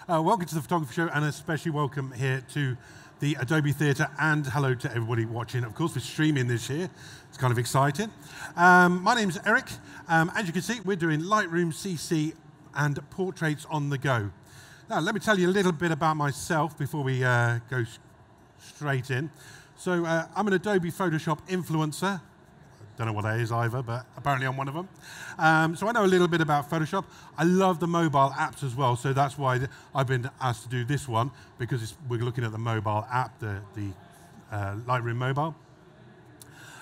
Welcome to the Photography Show, and especially welcome here to the Adobe Theatre, and hello to everybody watching. Of course, we're streaming this year. It's kind of exciting. My name's Eric. As you can see, we're doing Lightroom CC and portraits on the go. Now, let me tell you a little bit about myself before we go straight in. So, I'm an Adobe Photoshop influencer. Don't know what that is either, but apparently I'm one of them. So I know a little bit about Photoshop. I love the mobile apps as well, so that's why I've been asked to do this one, because we're looking at the mobile app, the Lightroom Mobile.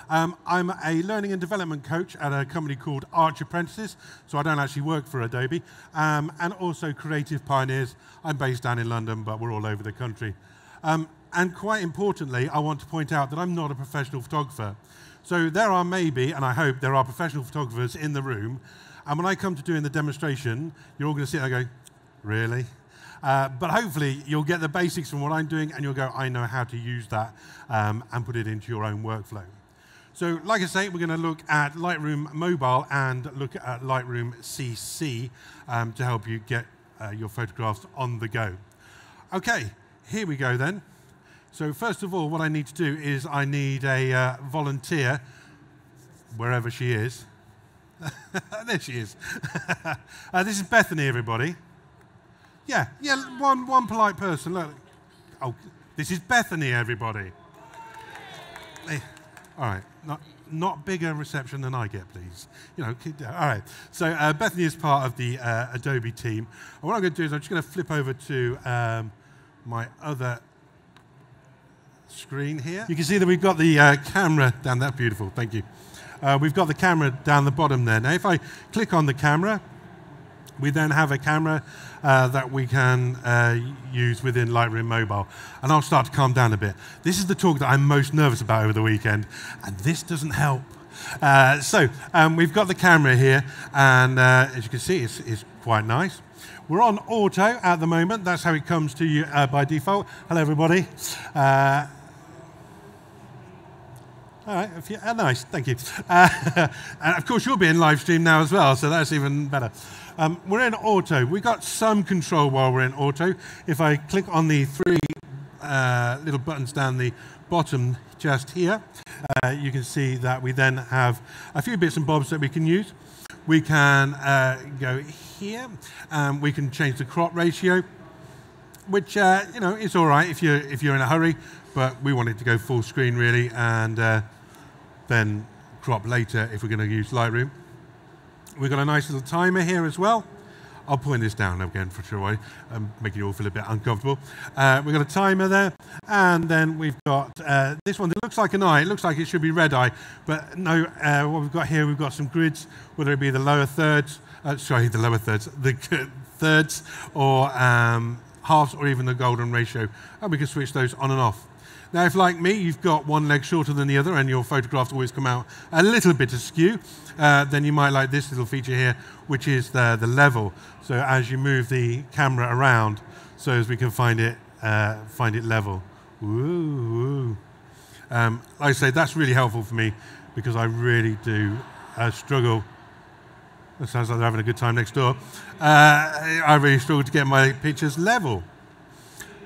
I'm a learning and development coach at a company called Arch Apprentices, so I don't actually work for Adobe, and also Creative Pioneers. I'm based down in London, but we're all over the country. And quite importantly, I want to point out that I'm not a professional photographer. So there are maybe, and I hope, there are professional photographers in the room, and when I come to doing the demonstration, you're all going to sit there and go, really? But hopefully you'll get the basics from what I'm doing, and you'll go, I know how to use that, and put it into your own workflow. So like I say, we're going to look at Lightroom Mobile and look at Lightroom CC to help you get your photographs on the go. Okay, here we go then. So first of all, what I need to do is I need a volunteer, wherever she is. There she is. This is Bethany, everybody. Yeah, one polite person. Look. Oh, this is Bethany, everybody. Hey. All right, not bigger reception than I get, please. You know, keep down. All right. So Bethany is part of the Adobe team. And what I'm going to do is I'm just going to flip over to my other screen here. You can see that we've got the camera down there. Beautiful, thank you. We've got the camera down the bottom there. Now, if I click on the camera, we then have a camera that we can use within Lightroom Mobile. And I'll start to calm down a bit. This is the talk that I'm most nervous about over the weekend, and this doesn't help. We've got the camera here, and as you can see, it's quite nice. We're on auto at the moment. That's how it comes to you by default. Hello, everybody. All right, nice, thank you. And of course, you'll be in live stream now as well, so that's even better. We're in auto. We've got some control while we're in auto. If I click on the three little buttons down the bottom just here, you can see that we then have a few bits and bobs that we can use. We can go here, and we can change the crop ratio, which you know, is all right if you're in a hurry, but we want it to go full screen really, and then crop later if we're going to use Lightroom. We've got a nice little timer here as well. I'll point this down again for sure, making you all feel a bit uncomfortable. We've got a timer there, and then we've got this one that looks like an eye. It looks like it should be red eye, but no, what we've got here, we've got some grids, whether it be the lower thirds, the thirds, or halves, or even the golden ratio, and we can switch those on and off. Now, if like me, you've got one leg shorter than the other and your photographs always come out a little bit askew, then you might like this little feature here, which is the level. So as you move the camera around, so as we can find it level. Ooh. Like I say, that's really helpful for me because I really do struggle. That sounds like they're having a good time next door. I really struggle to get my pictures level.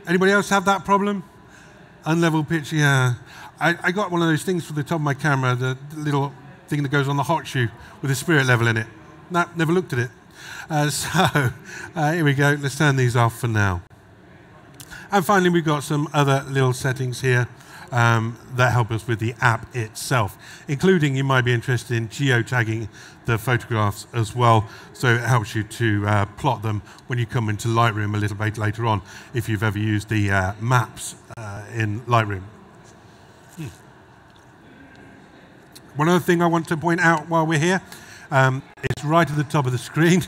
Anybody else have that problem? Unlevel picture, yeah. I got one of those things for the top of my camera, the little thing that goes on the hot shoe with a spirit level in it. No, never looked at it. Here we go. Let's turn these off for now. And finally, we've got some other little settings here that help us with the app itself, including you might be interested in geotagging the photographs as well, so it helps you to plot them when you come into Lightroom a little bit later on, if you've ever used the maps in Lightroom. One other thing I want to point out while we're here, it's right at the top of the screen.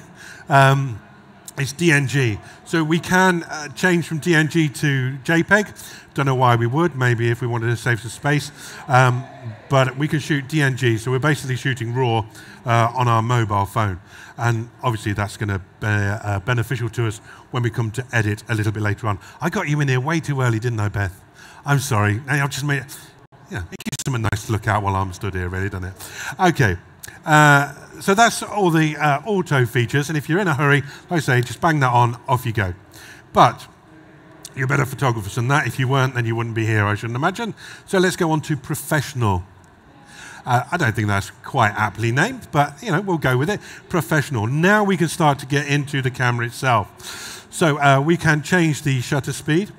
It's DNG. So we can change from DNG to JPEG. Don't know why we would, maybe if we wanted to save some space. But we can shoot DNG, so we're basically shooting RAW on our mobile phone. And obviously that's going to be beneficial to us when we come to edit a little bit later on. I got you in here way too early, didn't I, Beth? I'm sorry. I'll just make it, yeah, it gives them a nice look out while I'm stood here, really, doesn't it? Okay. So that's all the auto features, and if you're in a hurry, like I say, just bang that on, off you go. But you're better photographers than that. If you weren't, then you wouldn't be here, I shouldn't imagine. So let's go on to professional. I don't think that's quite aptly named, but we'll go with it. Professional. Now we can start to get into the camera itself. So we can change the shutter speed,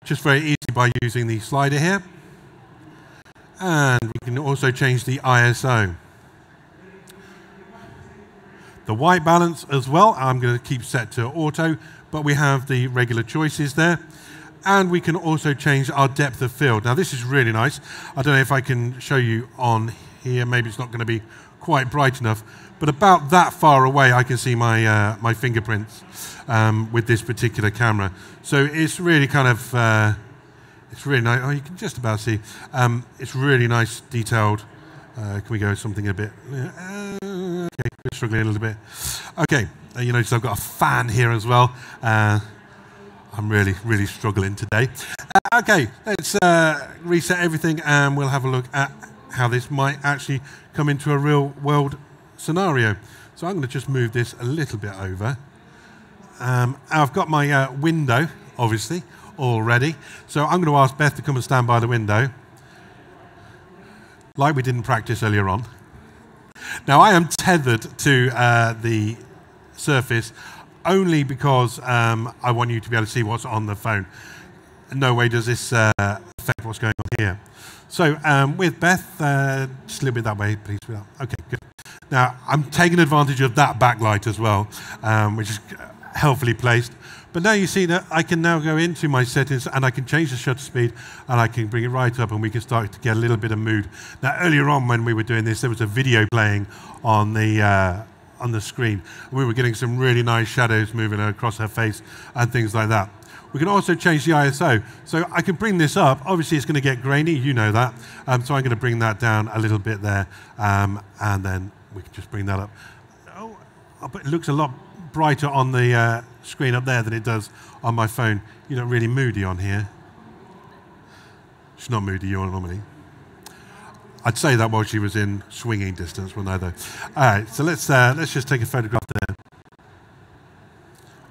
just very easy by using the slider here. And we can also change the ISO. The white balance as well, I'm going to keep set to auto, but we have the regular choices there. And we can also change our depth of field. Now this is really nice. I don't know if I can show you on here. Maybe it's not going to be quite bright enough, but about that far away I can see my my fingerprints with this particular camera. So it's really kind of, it's really nice. Oh, you can just about see. It's really nice, detailed. Can we go something a bit? Okay, we're struggling a little bit. Okay, you notice I've got a fan here as well. I'm really struggling today. Okay, let's reset everything and we'll have a look at how this might actually come into a real world scenario. So I'm going to just move this a little bit over. I've got my window, obviously, all ready. So I'm going to ask Beth to come and stand by the window, like we didn't practice earlier on. Now I am tethered to the surface only because I want you to be able to see what's on the phone. In no way does this affect what's going on here. So with Beth, just a little bit that way, please. Okay, good. Now I'm taking advantage of that backlight as well, which is helpfully placed. But now you see that I can now go into my settings and I can change the shutter speed and I can bring it right up and we can start to get a little bit of mood. Now earlier on when we were doing this, there was a video playing on the screen. We were getting some really nice shadows moving across her face and things like that. We can also change the ISO. So I can bring this up. Obviously it's going to get grainy, you know that. So I'm going to bring that down a little bit there. And then we can just bring that up. Oh, but it looks a lot brighter on the screen up there than it does on my phone. You look really moody on here. She's not moody, you are normally. I'd say that while she was in swinging distance, well, no, though. All right, so let's just take a photograph there.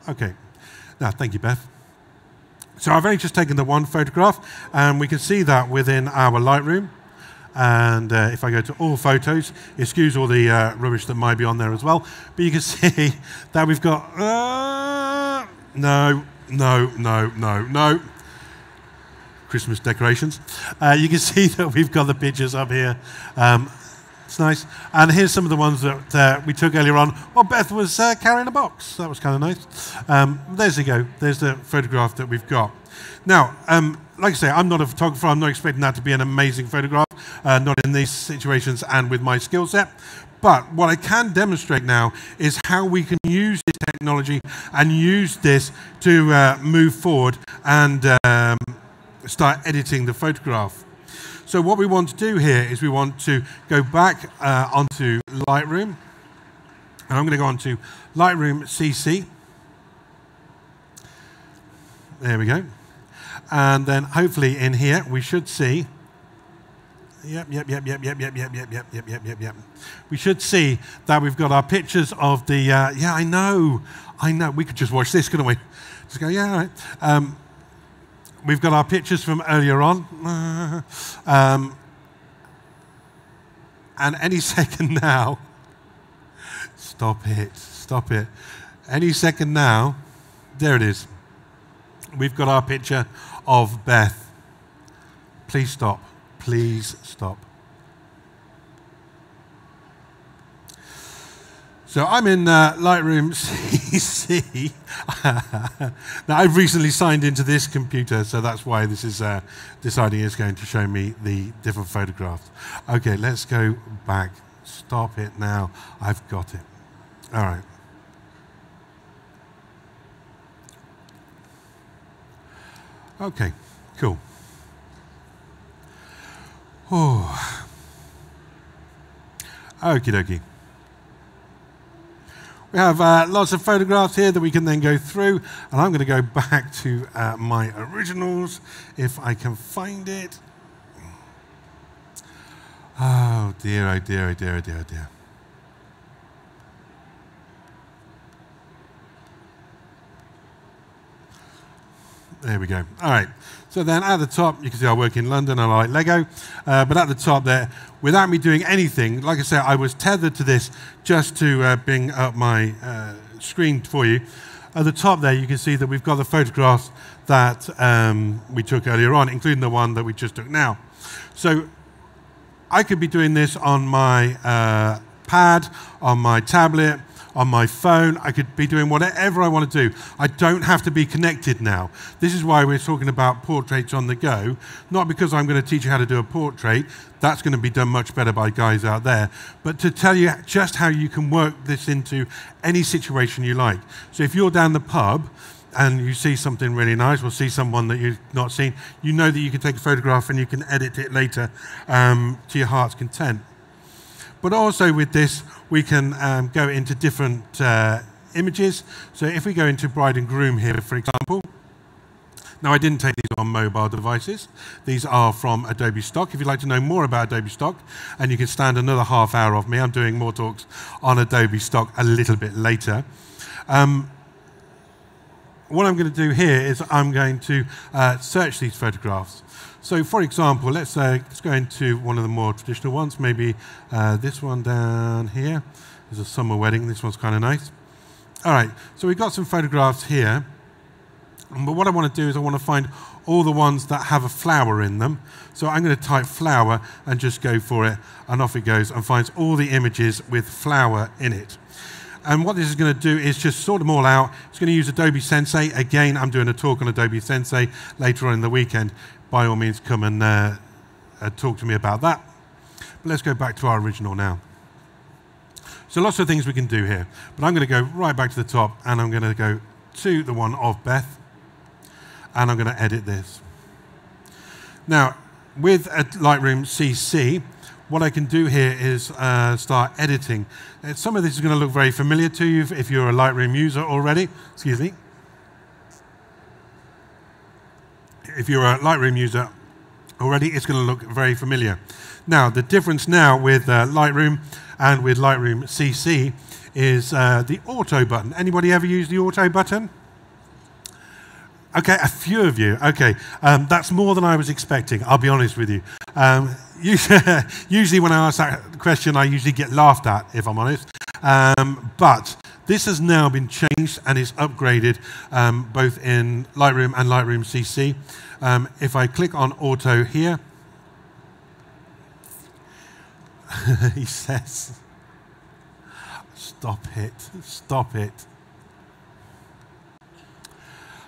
Okay. Now, thank you, Beth. So I've only just taken the one photograph, and we can see that within our Lightroom. And if I go to all photos, excuse all the rubbish that might be on there as well, but you can see that we've got no. Christmas decorations. You can see that we've got the pictures up here. It's nice. And here's some of the ones that we took earlier on. Well, Beth was carrying a box. That was kind of nice. There you go. There's the photograph that we've got. Now, like I say, I'm not a photographer. I'm not expecting that to be an amazing photograph, not in these situations and with my skill set. But what I can demonstrate now is how we can use this technology and use this to move forward and start editing the photograph. So what we want to do here is we want to go back onto Lightroom. And I'm going to go onto Lightroom CC. There we go. And then hopefully in here we should see. Yep. We should see that we've got our pictures of the. Yeah, I know. We could just watch this, couldn't we? Just go, yeah, all right. We've got our pictures from earlier on. And any second now. Stop it. Any second now. There it is. We've got our picture of Beth. Please stop. So I'm in Lightroom CC. Now I've recently signed into this computer, so that's why this is deciding it's going to show me the different photographs. Okay, let's go back. Stop it now. I've got it. All right. Okay, cool. Oh. Okie dokie. We have lots of photographs here that we can then go through, and I'm going to go back to my originals if I can find it. Oh dear, oh dear, oh dear, oh dear, oh dear. There we go. All right. So then at the top, you can see I work in London and I like Lego. But at the top there, without me doing anything, like I said, I was tethered to this just to bring up my screen for you. At the top there, you can see that we've got the photographs that we took earlier on, including the one that we just took now. So I could be doing this on my pad, on my tablet, on my phone. I could be doing whatever I want to do. I don't have to be connected now. This is why we're talking about portraits on the go, not because I'm going to teach you how to do a portrait. That's going to be done much better by guys out there, but to tell you just how you can work this into any situation you like. So if you're down the pub and you see something really nice, or see someone that you've not seen, you know that you can take a photograph and you can edit it later to your heart's content. But also with this, we can go into different images. So if we go into bride and groom here, for example, now I didn't take these on mobile devices. These are from Adobe Stock. If you'd like to know more about Adobe Stock, and you can stand another half hour of me, I'm doing more talks on Adobe Stock a little bit later. What I'm going to do here is I'm going to search these photographs. So for example, let's go into one of the more traditional ones, maybe this one down here. There's a summer wedding. This one's kind of nice. All right, so we've got some photographs here. But what I want to do is I want to find all the ones that have a flower in them. So I'm going to type flower and just go for it, and off it goes and finds all the images with flower in it. And what this is going to do is just sort them all out. It's going to use Adobe Sensei. Again, I'm doing a talk on Adobe Sensei later on in the weekend. By all means, come and talk to me about that. But let's go back to our original now. So lots of things we can do here. But I'm going to go right back to the top, and I'm going to go to the one of Beth, and I'm going to edit this. Now, with Lightroom CC, what I can do here is start editing. Some of this is going to look very familiar to you if you're a Lightroom user already. Excuse me. If you're a Lightroom user already, it's going to look very familiar. Now, the difference now with Lightroom and with Lightroom CC is the auto button. Anybody ever use the auto button? Okay, a few of you. Okay, that's more than I was expecting, I'll be honest with you. Usually when I ask that question, I usually get laughed at, if I'm honest. But this has now been changed and is upgraded both in Lightroom and Lightroom CC. If I click on auto here, he says, stop it, stop it.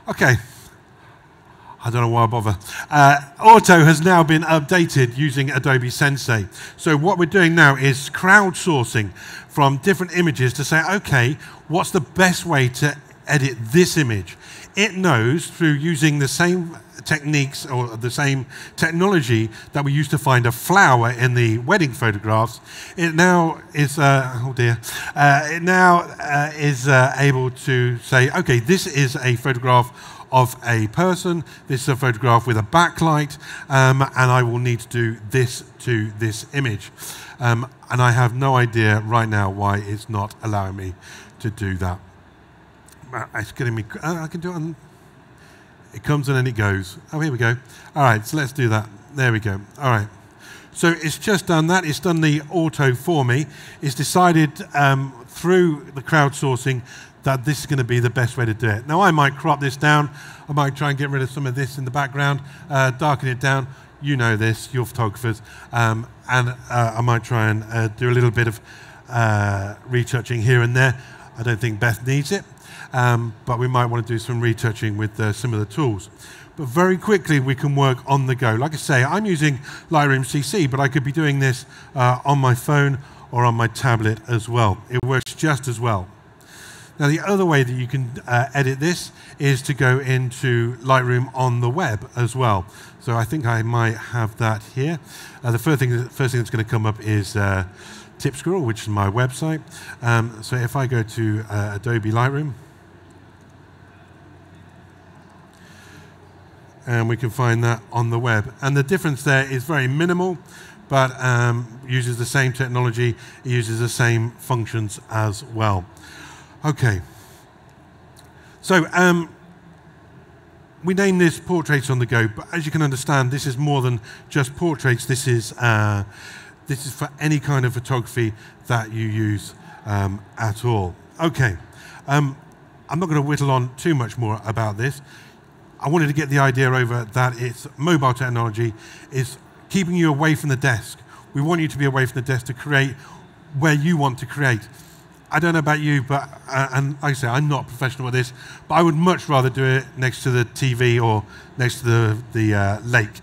Okay. I don't know why I bother. Auto has now been updated using Adobe Sensei. So what we're doing now is crowdsourcing from different images to say, okay, what's the best way to edit this image? It knows through using the same techniques or the same technology that we used to find a flower in the wedding photographs. It now is, able to say, okay, this is a photograph of a person, this is a photograph with a backlight, and I will need to do this to this image. And I have no idea right now why it's not allowing me to do that. It's getting me, I can do it on, it comes and then it goes. Oh, here we go. All right, so let's do that. There we go. All right. So it's just done that. It's done the auto for me. It's decided through the crowdsourcing that this is going to be the best way to do it. Now, I might crop this down. I might try and get rid of some of this in the background, darken it down. You know this, you're photographers. And I might try and do a little bit of retouching here and there. I don't think Beth needs it, but we might want to do some retouching with some of the tools. But very quickly, we can work on the go. Like I say, I'm using Lightroom CC, but I could be doing this on my phone or on my tablet as well. It works just as well. Now, the other way that you can edit this is to go into Lightroom on the web as well. So I think I might have that here. The first thing that's going to come up is Tip Squirrel, which is my website. So if I go to Adobe Lightroom, and we can find that on the web. And the difference there is very minimal, but uses the same technology, it uses the same functions as well. Okay. So we name this Portraits on the Go, but as you can understand, this is more than just portraits. This is for any kind of photography that you use at all. Okay, I'm not going to whittle on too much more about this. I wanted to get the idea over that it's mobile technology. It's keeping you away from the desk. We want you to be away from the desk to create where you want to create. I don't know about you, but and like I say, I'm not professional at this, but I would much rather do it next to the TV or next to the lake.